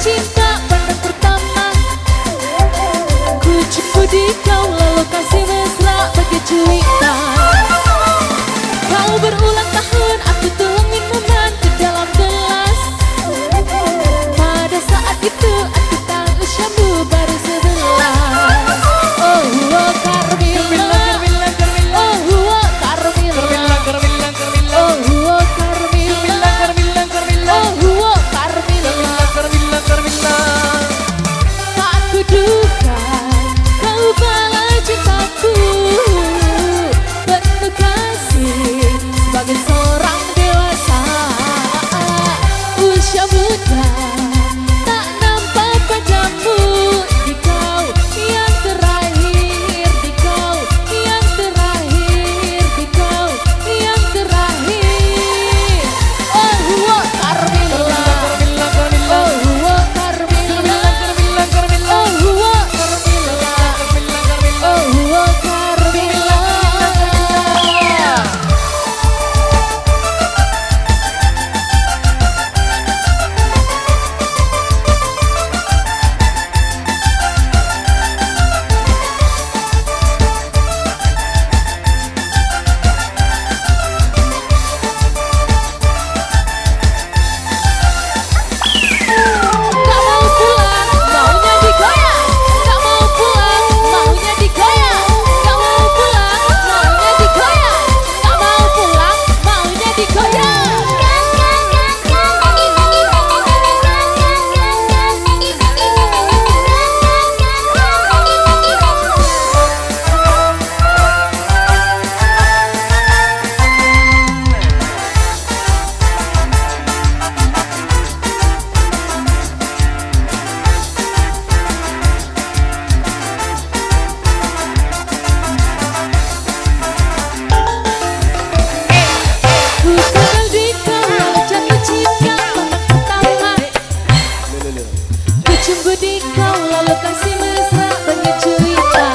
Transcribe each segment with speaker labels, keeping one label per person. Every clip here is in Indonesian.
Speaker 1: cinta pandang pertama. Ku jumpa di kau lalu kasih mesra bagi cuitan. Kau berulang tahun, aku tuang minuman ke dalam gelas. Pada saat itu aku tahu usiamu baru 11. Oh, oh Carmilla, oh, oh Carmilla, oh, oh Carmilla, oh, oh Carmilla. Tak kuduga kau balas cintaku penuh kasih sebagai seorang dewasa. Usia muda tak nampak padamu, di kau yang terakhir, di kau yang terakhir, di kau yang terakhir. Oh, oh Carmilla, oh, oh Carmilla, oh, oh Carmilla, oh, oh Carmilla. Tak mau pulang, maunya digoyang. Tak mau pulang, maunya digoyang. Tak mau pulang, maunya digoyang. Tak mau pulang, maunya digoyang. Ku tinggal di kau lalu jatuh cinta pandang pertama. Ku cumbu di kau lalu kasih mesra bagi cuitan.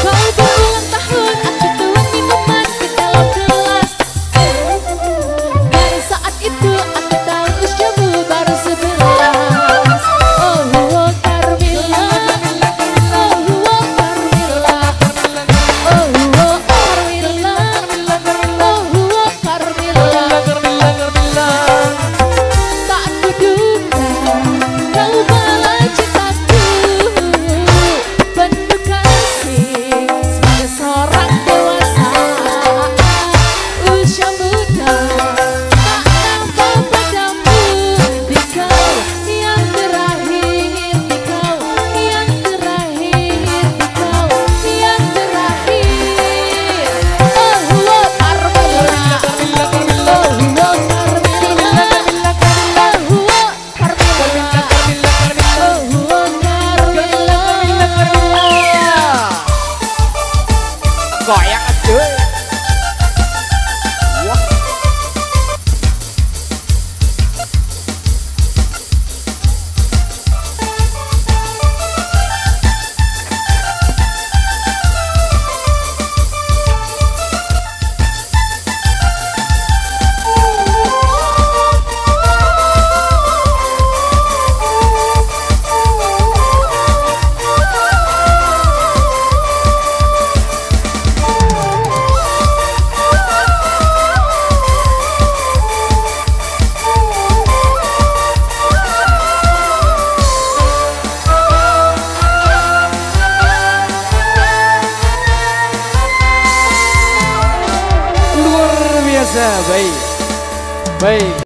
Speaker 1: Kau berulang tahun, aku tuang minuman ke dalam gelas. Dari saat itu aku tahu usiamu baru 11. Oh, oh Carmilla, oh, oh Carmilla, oh, oh Carmilla, oh, oh Carmilla. Tak kuduga kau balas cintaku penuh kasih sebagai seorang dewasa. Usia muda tak nampak padamu, di kau yang terakhir, di kau yang terakhir, di kau yang terakhir. Oh, oh Carmilla, oh, oh Carmilla, oh, oh Carmilla, oh, oh Carmilla.
Speaker 2: Goyang aja. Wah. Luar biasa, baik. Baik.